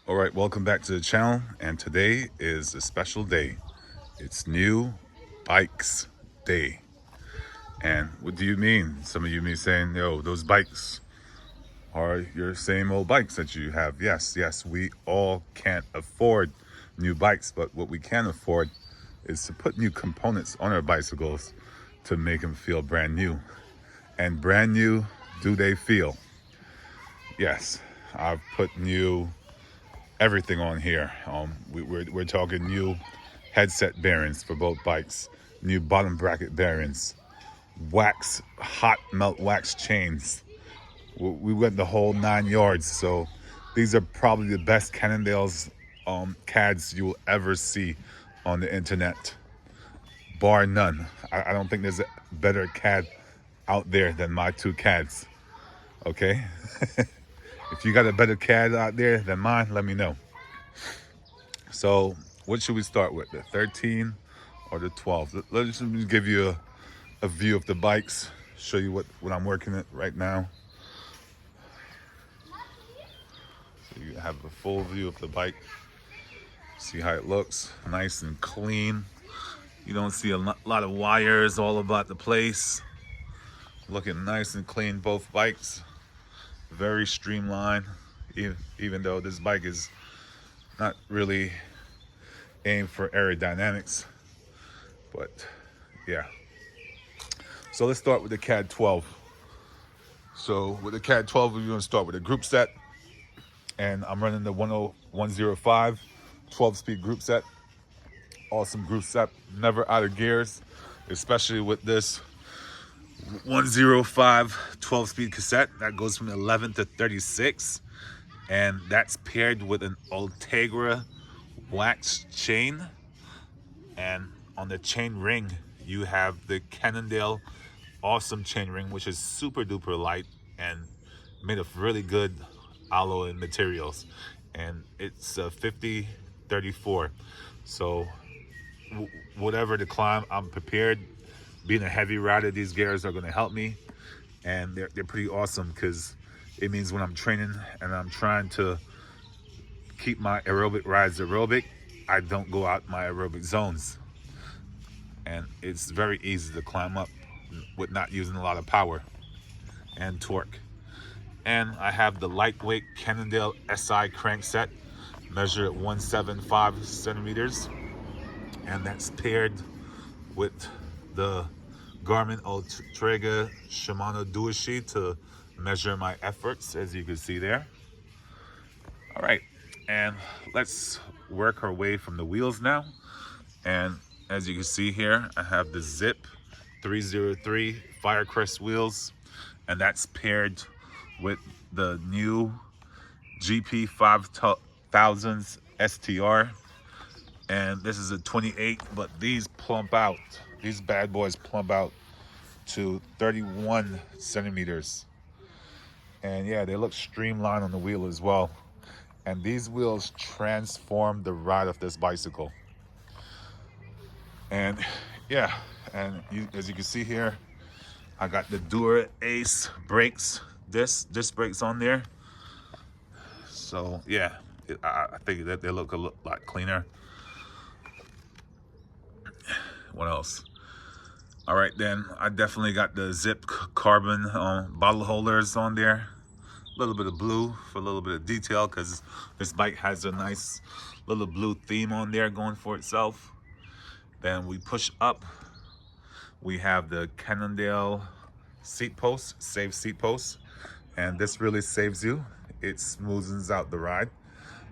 All right, welcome back to the channel, and today is a special day. It's New Bikes Day. And what do you mean? Some of you may be saying, yo, those bikes are your same old bikes that you have. Yes, we all can't afford new bikes, but what we can afford is to put new components on our bicycles to make them feel brand new. And brand new do they feel? Yes, I've put new everything on here. We're talking new headset bearings for both bikes, new bottom bracket bearings, hot melt wax chains. We went the whole 9 yards. So these are probably the best Cannondale's CADs you will ever see on the internet, bar none. I don't think there's a better CAD out there than my two CADs. Okay, if you got a better CAD out there than mine, let me know. So what should we start with, the 13 or the 12? Let's just give you a view of the bikes, show you what I'm working at right now. So you have a full view of the bike, see how it looks, nice and clean. You don't see a lot of wires all about the place. Looking nice and clean, both bikes, very streamlined, even though this bike is not really aimed for aerodynamics, but yeah. So let's start with the CAD 12. So with the CAD 12, we're going to start with a group set. And I'm running the 105 12-speed group set. Awesome group set, never out of gears, especially with this 105 12-speed cassette that goes from 11 to 36. And that's paired with an Ultegra wax chain. And on the chain ring, you have the Cannondale awesome chain ring, which is super duper light and made of really good alloy materials. And it's a 50-34. So whatever the climb, I'm prepared. Being a heavy rider, these gears are going to help me. And they're pretty awesome because it means when I'm training and I'm trying to keep my aerobic rides aerobic, I don't go out my aerobic zones. And it's very easy to climb up with not using a lot of power and torque. And I have the lightweight Cannondale SI crankset, measured at 175 centimeters. And that's paired with the Garmin Ultegra Shimano Duoshi to measure my efforts, as you can see there. All right, and let's work our way from the wheels now. And as you can see here, I have the Zip 303 Firecrest wheels, and that's paired with the new GP 5000s STR. And this is a 28, but these plump out. These bad boys plump out to 31 centimeters. And yeah, they look streamlined on the wheel as well. And these wheels transform the ride of this bicycle. And yeah, and as you can see here, I got the Dura Ace brakes, disc brakes on there. So yeah, I think that they look a lot cleaner. What else? All right, then I definitely got the Zip carbon bottle holders on there. A little bit of blue for a little bit of detail because this bike has a nice little blue theme on there going for itself. Then we push up. We have the Cannondale seat post, save seat post, and this really saves you. It smoothens out the ride,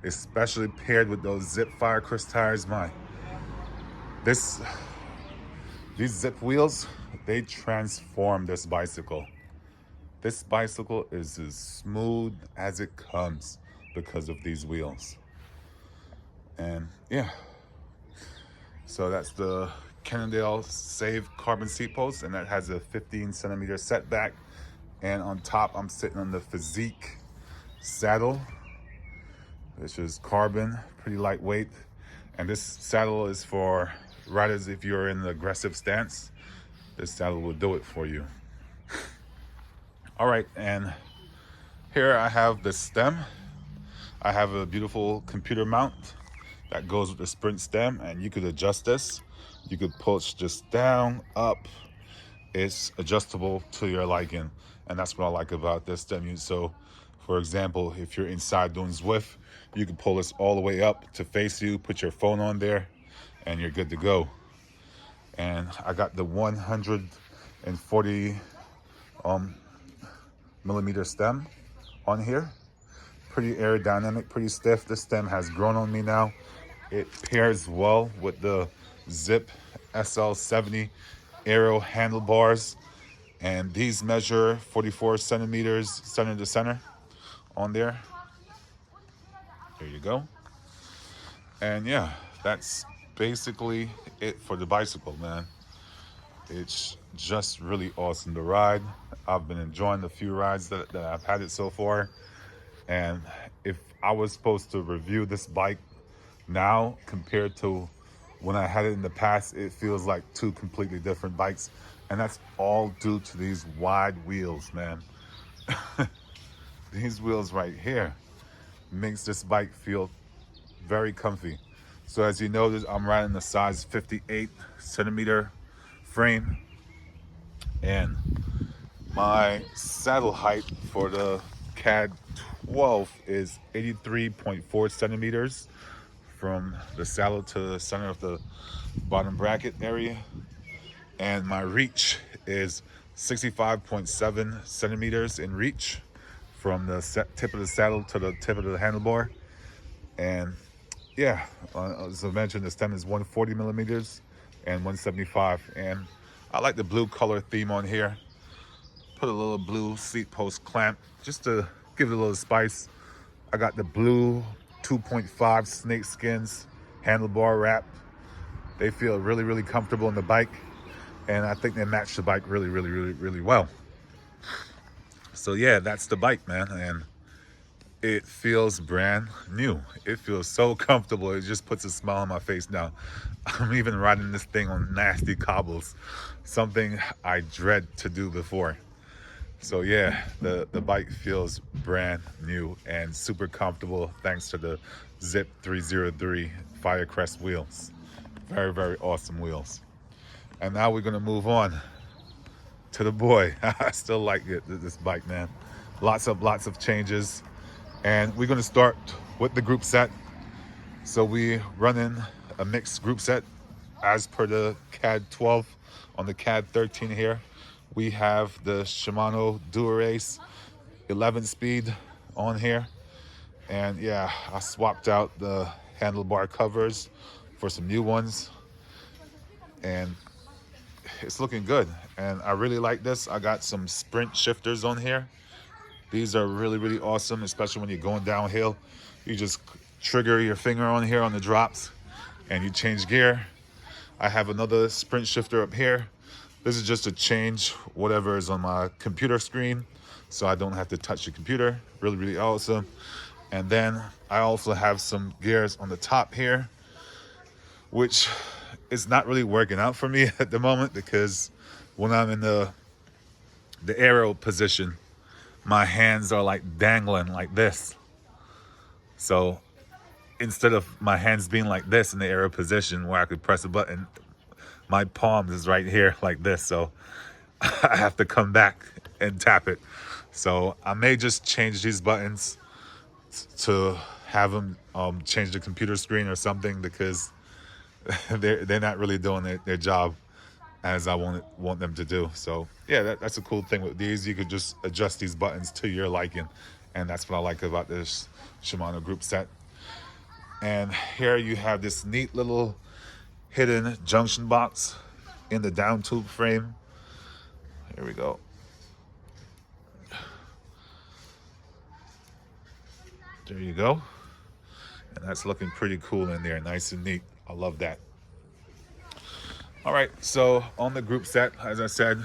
especially paired with those Zip Firecrest tires. These Zip wheels, they transform this bicycle. This bicycle is as smooth as it comes because of these wheels. And yeah, so that's the Cannondale Save Carbon Seat Post, and that has a 15 centimeter setback. And on top, I'm sitting on the Physique saddle, which is carbon, pretty lightweight. And this saddle is for riders if you're in an aggressive stance. This saddle will do it for you. All right, and here I have the stem. I have a beautiful computer mount that goes with the sprint stem, and you could adjust this. You could push this down, up. It's adjustable to your liking, and that's what I like about this stem. So, for example, if you're inside doing Zwift, you can pull this all the way up to face you, put your phone on there, and you're good to go. And I got the 140 millimeter stem on here. Pretty aerodynamic, pretty stiff. This stem has grown on me now. It pairs well with the Zip SL70 Aero handlebars, and these measure 44 centimeters center to center on there. There you go. And yeah, that's basically it for the bicycle, man. It's just really awesome to ride. I've been enjoying the few rides that I've had it so far. And if I was supposed to review this bike now compared to when I had it in the past, it feels like two completely different bikes. And that's all due to these wide wheels, man. These wheels right here makes this bike feel very comfy. So as you notice, I'm riding the size 58 centimeter frame, and my saddle height for the CAAD 12 is 83.4 centimeters from the saddle to the center of the bottom bracket area, and my reach is 65.7 centimeters in reach from the tip of the saddle to the tip of the handlebar. And yeah, as I mentioned, the stem is 140 millimeters and 175. And I like the blue color theme on here. Put a little blue seat post clamp just to give it a little spice. I got the blue 2.5 snake skins handlebar wrap. They feel really, really comfortable on the bike, and I think they match the bike really, really, really, really well. So yeah, that's the bike, man, and it feels brand new. It feels so comfortable. It just puts a smile on my face now. I'm even riding this thing on nasty cobbles, something I dread to do before. So yeah, the bike feels brand new and super comfortable thanks to the Zip 303 Firecrest wheels. Very, very awesome wheels. And now we're gonna move on to the boy. I still like this bike, man. Lots of changes. And we're gonna start with the group set. So we running a mixed group set as per the CAAD 12. On the CAAD 13 here, we have the Shimano Dura-Ace 11 speed on here. And yeah, I swapped out the handlebar covers for some new ones, and it's looking good. And I really like this. I got some sprint shifters on here. These are really, really awesome, especially when you're going downhill. You just trigger your finger on here on the drops and you change gear. I have another sprint shifter up here. This is just to change whatever is on my computer screen so I don't have to touch the computer. Really, really awesome. And then I also have some gears on the top here, which is not really working out for me at the moment, because when I'm in the aero position, my hands are like dangling like this. So instead of my hands being like this in the aero position where I could press a button, my palms is right here like this. So I have to come back and tap it. So I may just change these buttons to have them change the computer screen or something, because they're not really doing their job as I want them to do. So yeah, that's a cool thing with these. You could just adjust these buttons to your liking, and that's what I like about this Shimano group set. And here you have this neat little hidden junction box in the down tube frame. Here we go. There you go. And that's looking pretty cool in there, nice and neat. I love that. All right, so on the group set, as I said,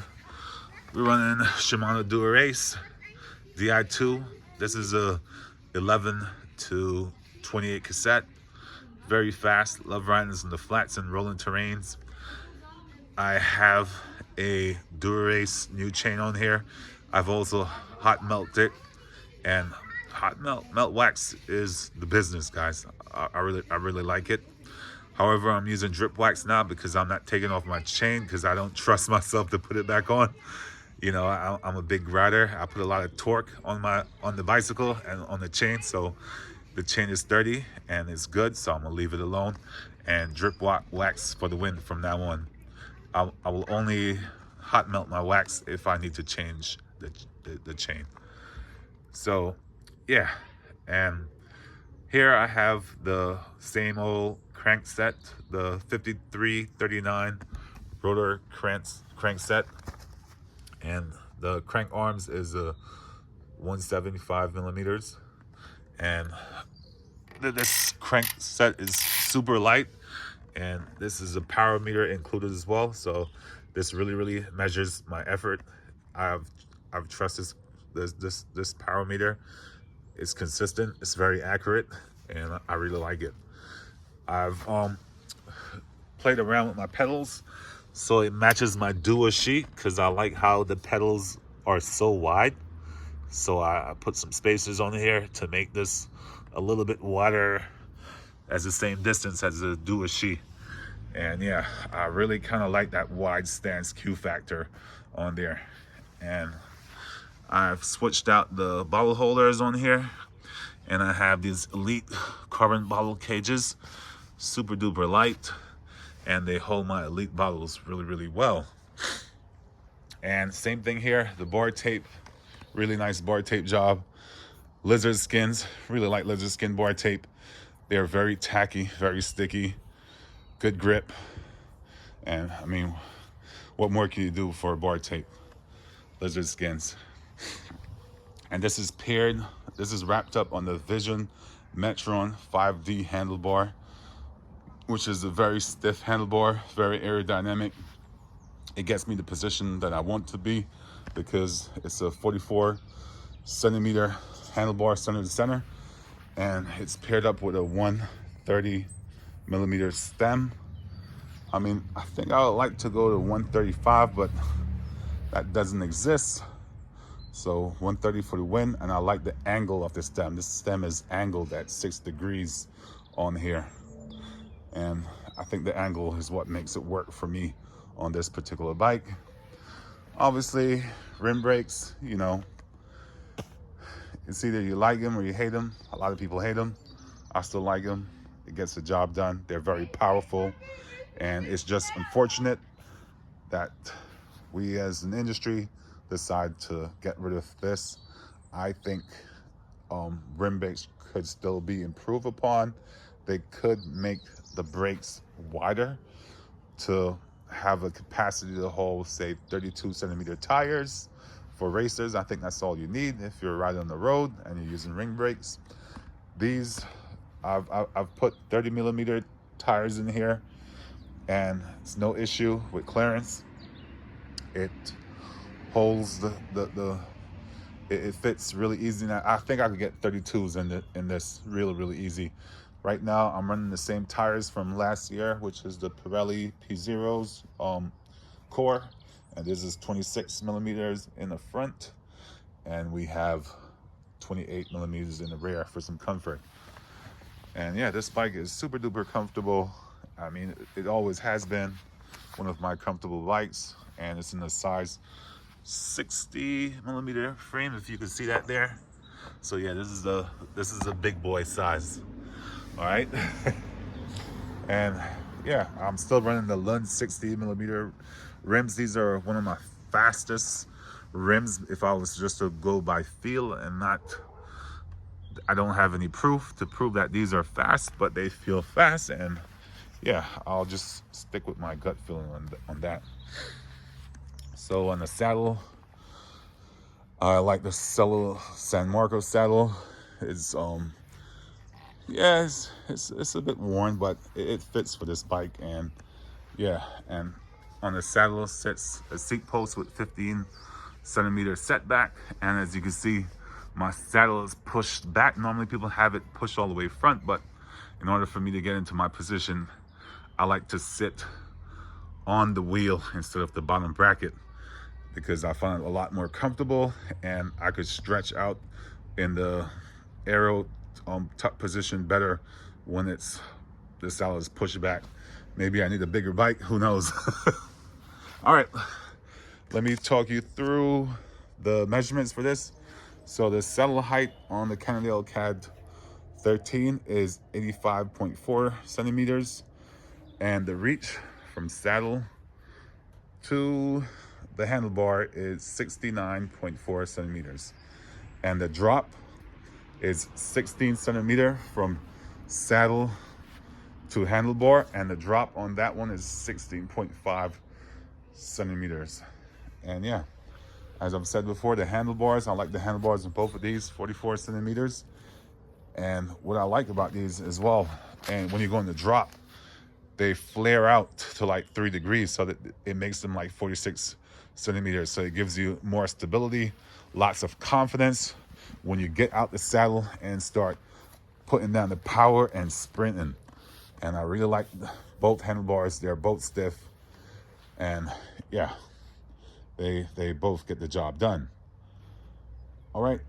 we're running Shimano Dura-Ace Di2. This is a 11 to 28 cassette. Very fast. Love riding this in the flats and rolling terrains. I have a Dura-Ace new chain on here. I've also hot melted it and hot melt wax is the business, guys. I really like it. However, I'm using drip wax now because I'm not taking off my chain because I don't trust myself to put it back on. You know, I'm a big rider. I put a lot of torque on the bicycle and on the chain, so the chain is sturdy and it's good. So I'm gonna leave it alone and drip wax for the win from now on. I will only hot melt my wax if I need to change the chain. So yeah, and here I have the same old crank set, the 5339 rotor crank set, and the crank arms is a 175 millimeters, and this crank set is super light, and this is a power meter included as well, so this really measures my effort. I've trusted this power meter. It's consistent, it's very accurate, and I really like it. I've played around with my pedals so it matches my duo sheet because I like how the pedals are so wide. So I put some spacers on here to make this a little bit wider as the same distance as the duo sheet. And yeah, I really kind of like that wide stance Q factor on there. And I've switched out the bottle holders on here, and I have these Elite carbon bottle cages, super duper light, and they hold my Elite bottles really well. And same thing here, the board tape, really nice board tape job. Lizard skins, really like lizard skin board tape. They're very tacky, very sticky, good grip. And I mean, what more can you do for a board tape? Lizard skins. And this is wrapped up on the Vision Metron 5D handlebar, which is a very stiff handlebar, very aerodynamic. It gets me the position that I want to be because it's a 44 centimeter handlebar center to center, and it's paired up with a 130 millimeter stem. I mean, I think I would like to go to 135, but that doesn't exist. So 130 for the win, and I like the angle of the stem. This stem is angled at 6 degrees on here, and I think the angle is what makes it work for me on this particular bike. Obviously, rim brakes, you know, it's either you like them or you hate them. A lot of people hate them. I still like them. It gets the job done. They're very powerful, and it's just unfortunate that we as an industry decide to get rid of this. I think rim brakes could still be improved upon. They could make the brakes wider to have a capacity to hold, say, 32 centimeter tires for racers. I think that's all you need if you're riding on the road and you're using ring brakes. These, I've put 30 millimeter tires in here, and it's no issue with clearance. It holds it fits really easy. Now, I think I could get 32s in this really easy. Right now, I'm running the same tires from last year, which is the Pirelli P0's core, and this is 26 millimeters in the front, and we have 28 millimeters in the rear for some comfort. And yeah, this bike is super duper comfortable. I mean, it always has been one of my comfortable bikes, and it's in the size 60 millimeter frame, if you can see that there. So yeah, this is a big boy size. All right. And yeah, I'm still running the Lund 60 millimeter rims. These are one of my fastest rims if I was just to go by feel and not, I don't have any proof to prove that these are fast, but they feel fast, and yeah, I'll just stick with my gut feeling on that. So on the saddle, I like the Cello San Marco saddle. It's yeah, it's a bit worn, but it fits for this bike. And yeah, and on the saddle sits a seat post with 15 centimeter setback, and as you can see, my saddle is pushed back. Normally people have it pushed all the way front, but in order for me to get into my position, I like to sit on the wheel instead of the bottom bracket, because I find it a lot more comfortable, and I could stretch out in the aero tuck position better when the saddle is pushed back. Maybe I need a bigger bike, who knows. All right, let me talk you through the measurements for this. So the saddle height on the Cannondale CAAD 13 is 85.4 centimeters, and the reach from saddle to the handlebar is 69.4 centimeters, and the drop is 16 centimeter from saddle to handlebar, and the drop on that one is 16.5 centimeters. And yeah, as I've said before, the handlebars, I like the handlebars in both of these, 44 centimeters. And what I like about these as well, and when you go in the drop, they flare out to like 3 degrees, so that it makes them like 46 centimeters. So it gives you more stability, lots of confidence when you get out the saddle and start putting down the power and sprinting. And I really like both handlebars. They're both stiff, and yeah, they both get the job done. All right,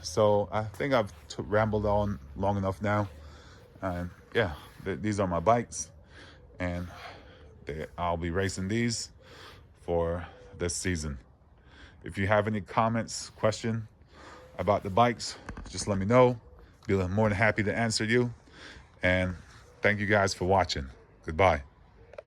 so I think I've rambled on long enough now. And yeah, these are my bikes, and I'll be racing these for this season. If you have any comments, question about the bikes, just let me know. Be more than happy to answer you. And thank you guys for watching. Goodbye.